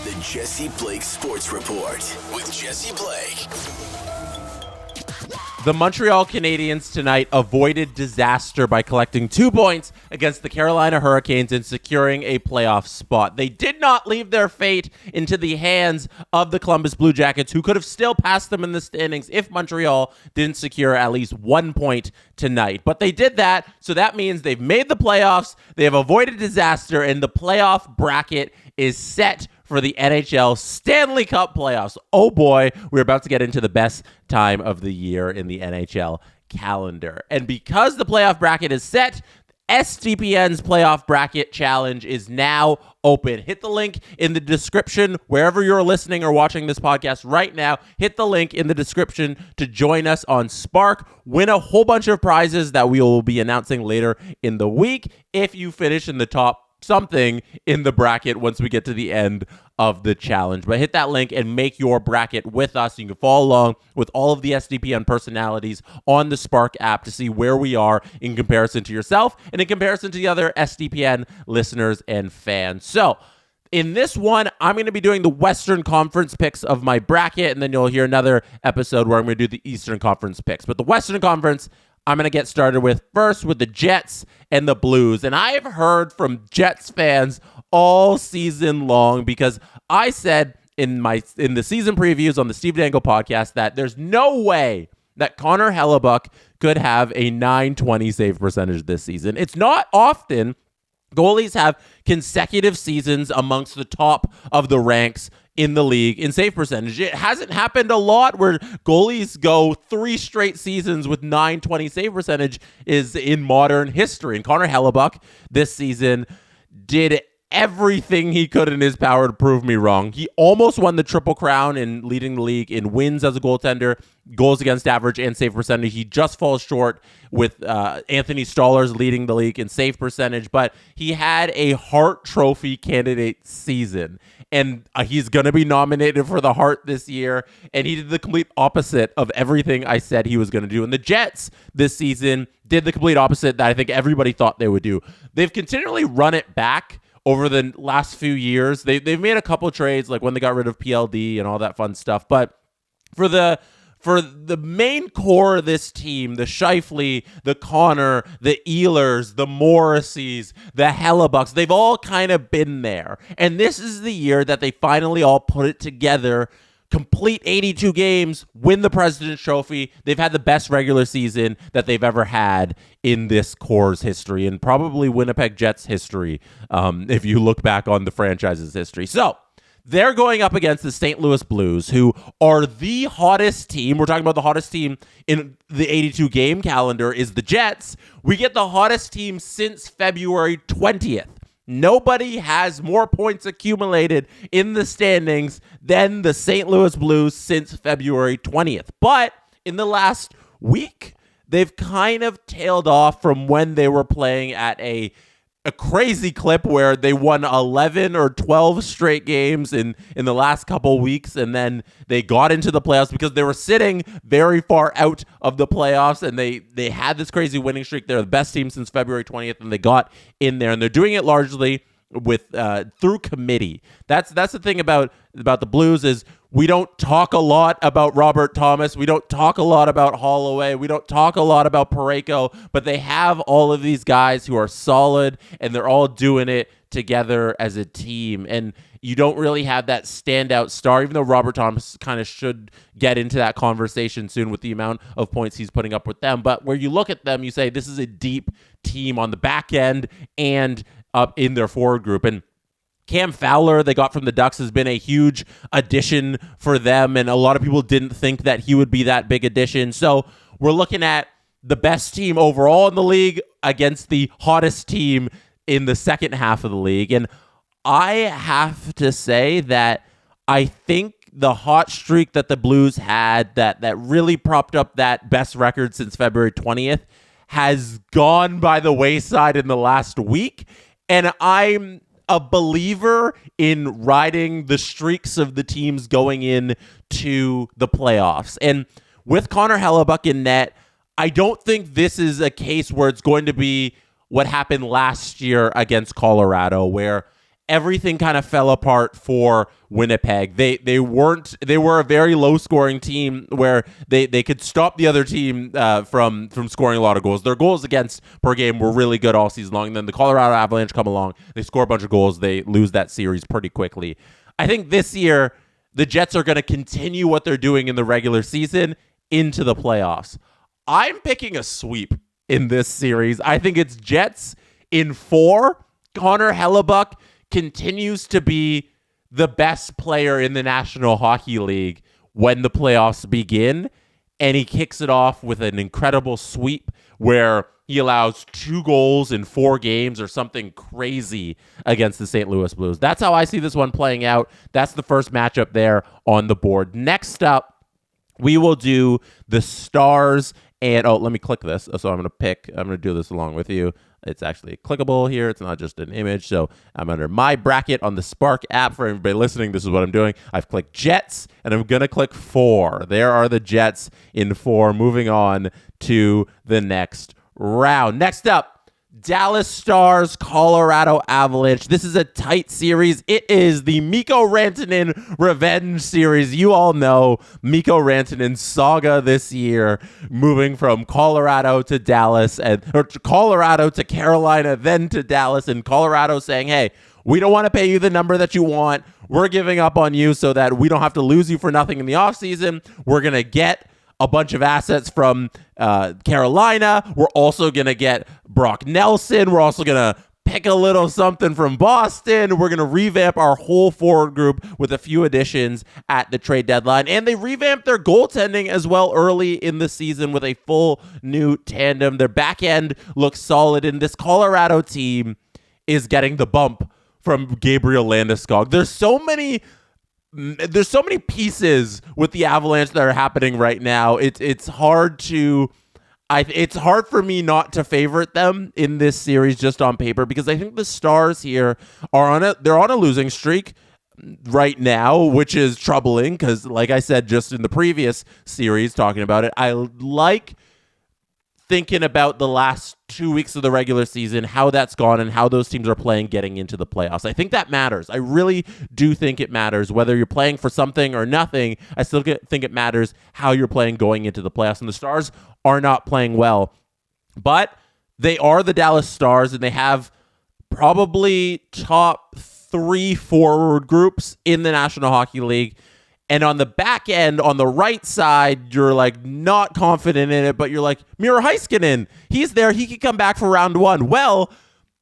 The Jesse Blake Sports Report with Jesse Blake. The Montreal Canadiens tonight avoided disaster by collecting 2 points against the Carolina Hurricanes and securing a playoff spot. They did not leave their fate into the hands of the Columbus Blue Jackets, who could have still passed them in the standings if Montreal didn't secure at least 1 point tonight. But they did that, so that means they've made the playoffs, they have avoided disaster, and the playoff bracket is set for the NHL Stanley Cup Playoffs. Oh boy, we're about to get into the best time of the year in the NHL calendar. And because the playoff bracket is set, SDPN's playoff bracket challenge is now open. Hit the link in the description wherever you're listening or watching this podcast right now. Hit the link in the description to join us on Spark. Win a whole bunch of prizes that we will be announcing later in the week if you finish in the top something in the bracket once we get to the end of the challenge. But hit that link and make your bracket with us. You can follow along with all of the SDPN personalities on the Spark app to see where we are in comparison to yourself and in comparison to the other SDPN listeners and fans. So in this one, I'm going to be doing the Western Conference picks of my bracket, and then you'll hear another episode where I'm going to do the Eastern Conference picks. But the Western Conference, I'm going to get started with first with the Jets and the Blues. And I have heard from Jets fans all season long because I said in the season previews on the Steve Dangle podcast that there's no way that Connor Hellebuyck could have a .920 save percentage this season. It's not often goalies have consecutive seasons amongst the top of the ranks in the league in save percentage. It hasn't happened a lot where goalies go 3 straight seasons with .920 save percentage is in modern history. And Connor Hellebuyck this season did everything he could in his power to prove me wrong. He almost won the Triple Crown in leading the league in wins as a goaltender, goals against average, and save percentage. He just falls short with Anthony Stolarz leading the league in save percentage, but he had a Hart Trophy candidate season, and he's going to be nominated for the Hart this year, and he did the complete opposite of everything I said he was going to do. And the Jets this season did the complete opposite that I think everybody thought they would do. They've continually run it back over the last few years. They've made a couple trades, like when they got rid of PLD and all that fun stuff. But for the main core of this team, the Scheifele, the Connor, the Ehlers, the Morrisseys, the Hellebucks, they've all kind of been there. And this is the year that they finally all put it together, complete 82 games, win the President's Trophy. They've had the best regular season that they've ever had in this core's history, and probably Winnipeg Jets history, if you look back on the franchise's history. So they're going up against the St. Louis Blues, who are the hottest team. We're talking about the hottest team in the 82-game calendar is the Jets. We get the hottest team since February 20th. Nobody has more points accumulated in the standings than the St. Louis Blues since February 20th. But in the last week, they've kind of tailed off from when they were playing at a crazy clip where they won 11 or 12 straight games in the last couple weeks, and then they got into the playoffs because they were sitting very far out of the playoffs, and they had this crazy winning streak. They're the best team since February 20th, and they got in there, and they're doing it largely with through committee. That's the thing about the Blues is we don't talk a lot about Robert Thomas. We don't talk a lot about Holloway. We don't talk a lot about Parayko, but they have all of these guys who are solid, and they're all doing it together as a team. And you don't really have that standout star, even though Robert Thomas kind of should get into that conversation soon with the amount of points he's putting up with them. But where you look at them, you say this is a deep team on the back end and up in their forward group. And Cam Fowler, they got from the Ducks, has been a huge addition for them, and a lot of people didn't think that he would be that big addition. So we're looking at the best team overall in the league against the hottest team in the second half of the league. And I have to say that I think the hot streak that the Blues had that really propped up that best record since February 20th has gone by the wayside in the last week. And I'm a believer in riding the streaks of the teams going in to the playoffs. And with Connor Hellebuyck in net, I don't think this is a case where it's going to be what happened last year against Colorado, where everything kind of fell apart for Winnipeg. They were a very low scoring team where they could stop the other team from scoring a lot of goals. Their goals against per game were really good all season long. And then the Colorado Avalanche come along, they score a bunch of goals, they lose that series pretty quickly. I think this year the Jets are going to continue what they're doing in the regular season into the playoffs. I'm picking a sweep in this series. I think it's Jets in 4. Connor Hellebuck continues to be the best player in the National Hockey League when the playoffs begin, and he kicks it off with an incredible sweep where he allows 2 goals in 4 games or something crazy against the St. Louis Blues. That's how I see this one playing out. That's the first matchup there on the board. Next up, we will do the Stars and, let me click this. So I'm going to do this along with you. It's actually clickable here. It's not just an image. So I'm under my bracket on the Spark app. For everybody listening, this is what I'm doing. I've clicked Jets, and I'm going to click 4. There are the Jets in 4. Moving on to the next round. Next up, Dallas Stars, Colorado Avalanche. This is a tight series. It is the Mikko Rantanen revenge series. You all know Mikko Rantanen's saga this year, moving from Colorado to Dallas, or Colorado to Carolina, then to Dallas, and Colorado saying, hey, we don't want to pay you the number that you want. We're giving up on you so that we don't have to lose you for nothing in the offseason. We're going to get a bunch of assets from Carolina. We're also going to get Brock Nelson. We're also going to pick a little something from Boston. We're going to revamp our whole forward group with a few additions at the trade deadline. And they revamped their goaltending as well early in the season with a full new tandem. Their back end looks solid, and this Colorado team is getting the bump from Gabriel Landeskog. There's so many pieces with the Avalanche that are happening right now. It's hard for me not to favorite them in this series just on paper, because I think the Stars here they're on a losing streak right now, which is troubling because, like I said just in the previous series talking about it, I like thinking about the last 2 weeks of the regular season, how that's gone and how those teams are playing getting into the playoffs. I think that matters. I really do think it matters. Whether you're playing for something or nothing, I still think it matters how you're playing going into the playoffs. And the Stars are not playing well, but they are the Dallas Stars, and they have probably top 3 forward groups in the National Hockey League. And on the back end, on the right side, you're like not confident in it, but you're like, Miro Heiskanen, he's there. He could come back for round 1. Well,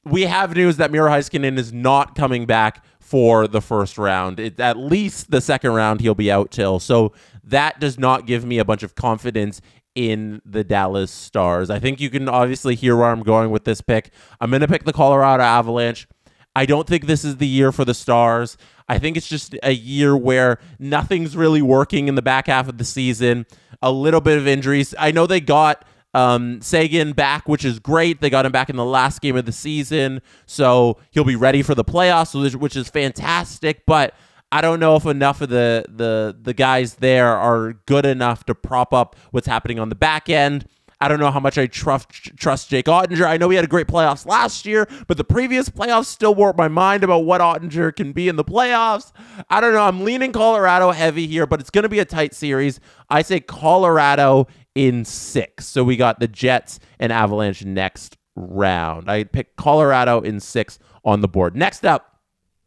we have news that Miro Heiskanen is not coming back for the first round. At least the second round, he'll be out till. So that does not give me a bunch of confidence in the Dallas Stars. I think you can obviously hear where I'm going with this pick. I'm going to pick the Colorado Avalanche. I don't think this is the year for the Stars. I think it's just a year where nothing's really working in the back half of the season. A little bit of injuries. I know they got Sagan back, which is great. They got him back in the last game of the season, so he'll be ready for the playoffs, which is fantastic. But I don't know if enough of the guys there are good enough to prop up what's happening on the back end. I don't know how much I trust Jake Ottinger. I know he had a great playoffs last year, but the previous playoffs still warped my mind about what Ottinger can be in the playoffs. I don't know. I'm leaning Colorado heavy here, but it's going to be a tight series. I say Colorado in 6. So we got the Jets and Avalanche next round. I picked Colorado in 6 on the board. Next up,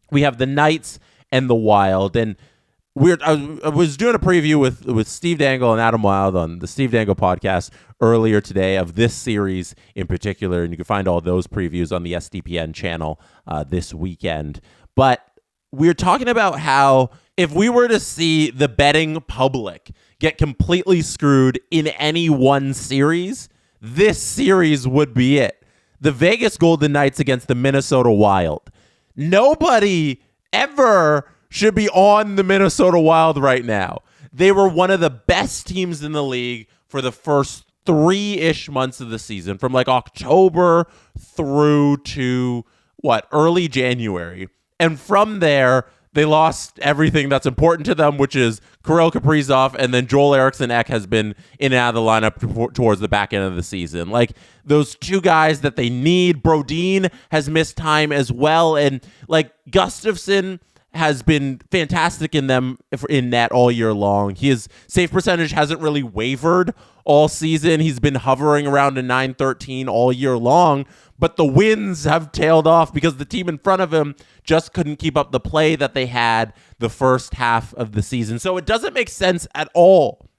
we have the Knights and the Wild. And I was doing a preview with Steve Dangle and Adam Wild on the Steve Dangle podcast earlier today of this series in particular, and you can find all those previews on the SDPN channel this weekend. But we're talking about how if we were to see the betting public get completely screwed in any one series, this series would be it. The Vegas Golden Knights against the Minnesota Wild. Nobody ever should be on the Minnesota Wild right now. They were one of the best teams in the league for the first 3-ish months of the season, from like October through to early January. And from there, they lost everything that's important to them, which is Kirill Kaprizov, and then Joel Eriksson Ek has been in and out of the lineup towards the back end of the season. Like, those two guys that they need. Brodin has missed time as well, and like Gustafsson has been fantastic in net all year long. His save percentage hasn't really wavered all season. He's been hovering around a .913 all year long, but the wins have tailed off because the team in front of him just couldn't keep up the play that they had the first half of the season. So it doesn't make sense at all,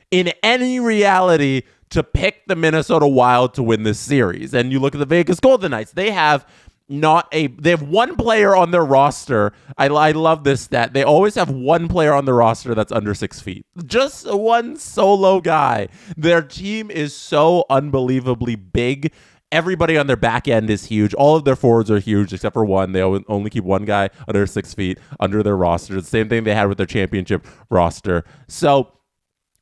in any reality to pick the Minnesota Wild to win this series. And you look at the Vegas Golden Knights, they have one player on their roster. I love this stat. They always have one player on the roster that's under 6 feet. Just one solo guy. Their team is so unbelievably big. Everybody on their back end is huge. All of their forwards are huge except for one. They only keep one guy under 6 feet under their roster. The same thing they had with their championship roster. So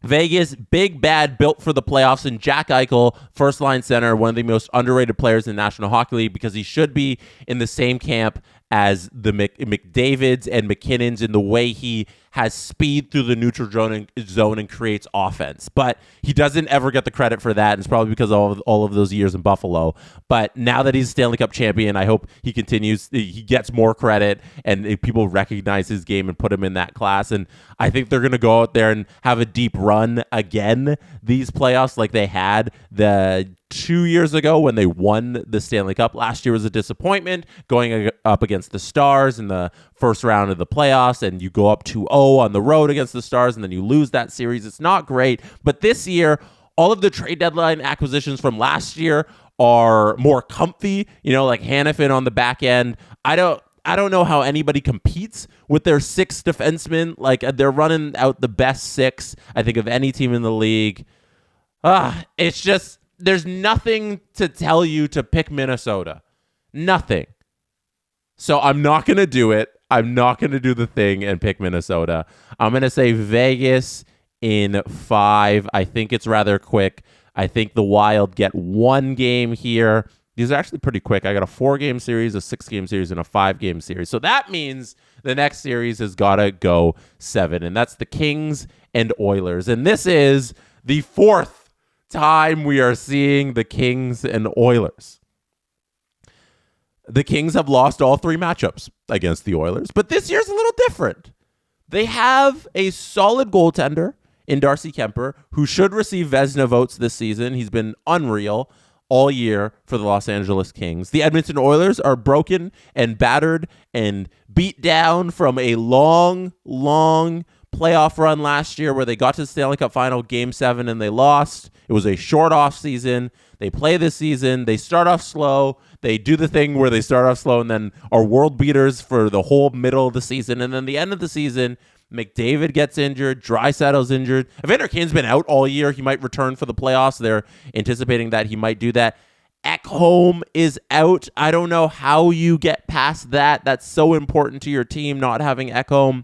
Vegas, big bad, built for the playoffs, and Jack Eichel, first-line center, one of the most underrated players in the National Hockey League because he should be in the same camp as the McDavids and McKinnons in the way he has speed through the neutral zone and creates offense. But he doesn't ever get the credit for that, and it's probably because of all of those years in Buffalo. But now that he's Stanley Cup champion, I hope he gets more credit, and people recognize his game and put him in that class. And I think they're going to go out there and have a deep run again these playoffs like they had the 2 years ago when they won the Stanley Cup. Last year was a disappointment going up against the Stars in the first round of the playoffs, and you go up 2-0 on the road against the Stars, and then you lose that series. It's not great. But this year, all of the trade deadline acquisitions from last year are more comfy, like Hanifin on the back end. I don't know how anybody competes with their 6 defensemen. Like, they're running out the best 6, I think, of any team in the league. It's just, there's nothing to tell you to pick Minnesota. Nothing. So I'm not going to do it. I'm not going to do the thing and pick Minnesota. I'm going to say Vegas in 5. I think it's rather quick. I think the Wild get 1 game here. These are actually pretty quick. I got a 4-game series, a 6-game series, and a 5-game series. So that means the next series has got to go 7, and that's the Kings and Oilers. And this is the 4th time we are seeing the Kings and Oilers. The Kings have lost all 3 matchups against the Oilers, but this year's a little different. They have a solid goaltender in Darcy Kemper, who should receive Vezina votes this season. He's been unreal all year for the Los Angeles Kings. The Edmonton Oilers are broken and battered and beat down from a long playoff run last year where they got to the Stanley Cup Final Game 7 and they lost. It was a short off season. They play this season. They start off slow. They do the thing where they start off slow and then are world beaters for the whole middle of the season. And then the end of the season, McDavid gets injured. Draisaitl's injured. Evander Kane's been out all year. He might return for the playoffs. They're anticipating that he might do that. Ekholm is out. I don't know how you get past that. That's so important to your team, not having Ekholm.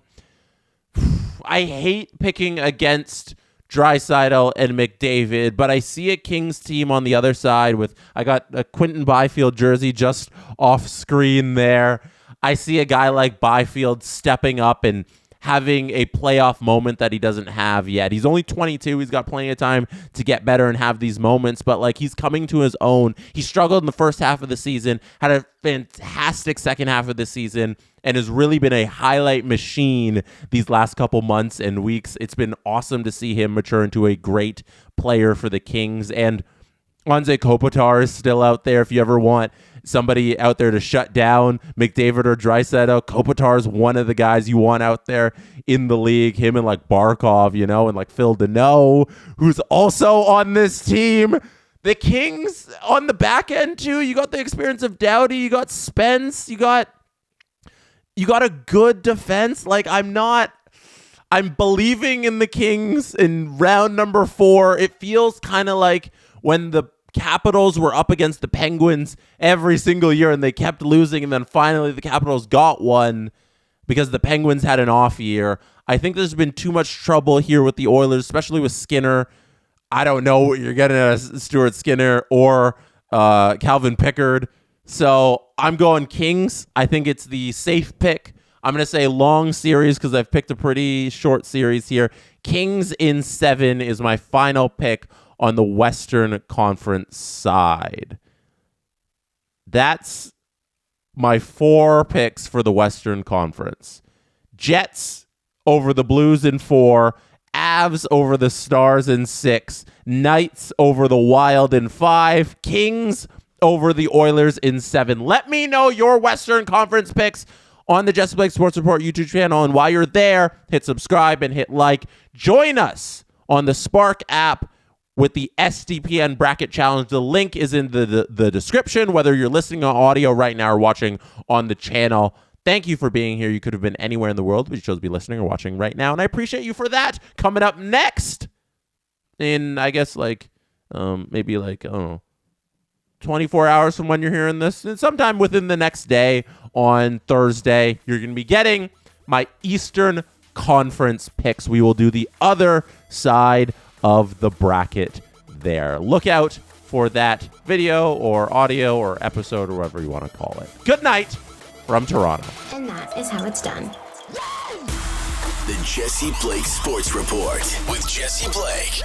I hate picking against Draisaitl and McDavid, but I see a Kings team on the other side I got a Quentin Byfield jersey just off screen there. I see a guy like Byfield stepping up and having a playoff moment that he doesn't have yet. He's only 22. He's got plenty of time to get better and have these moments, but he's coming to his own. He struggled in the first half of the season, had a fantastic second half of the season, and has really been a highlight machine these last couple months and weeks. It's been awesome to see him mature into a great player for the Kings. And Anze Kopitar is still out there. If you ever want somebody out there to shut down McDavid or Draisaitl, Kopitar is one of the guys you want out there in the league. Him and Barkov, and Phil Deneau, who's also on this team. The Kings on the back end too. You got the experience of Doughty. You got Spence. You got a good defense. I'm believing in the Kings in round number 4. It feels kind of like when the Capitals were up against the Penguins every single year and they kept losing, and then finally the Capitals got one because the Penguins had an off year. I think there's been too much trouble here with the Oilers, especially with Skinner. I don't know what you're getting at Stuart Skinner or Calvin Pickard, So I'm going Kings. I think it's the safe pick. I'm going to say long series because I've picked a pretty short series here. Kings in 7 is my final pick on the Western Conference side. That's my 4 picks for the Western Conference. Jets over the Blues in 4. Avs over the Stars in 6. Knights over the Wild in 5. Kings over the Oilers in 7. Let me know your Western Conference picks on the Jesse Blake Sports Report YouTube channel. And while you're there, hit subscribe and hit like. Join us on the Spark app with the SDPN Bracket Challenge. The link is in the description, whether you're listening on audio right now or watching on the channel. Thank you for being here. You could have been anywhere in the world, but you chose to be listening or watching right now, and I appreciate you for that. Coming up next in, I guess, maybe I don't know, 24 hours from when you're hearing this, and sometime within the next day on Thursday, you're going to be getting my Eastern Conference picks. We will do the other side of the bracket there. Look out for that video or audio or episode or whatever you want to call it. Good night from Toronto. And that is how it's done. The Jesse Blake Sports Report with Jesse Blake.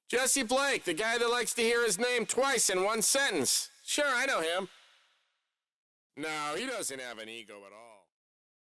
Jesse Blake, the guy that likes to hear his name twice in one sentence. Sure, I know him. No, he doesn't have an ego at all.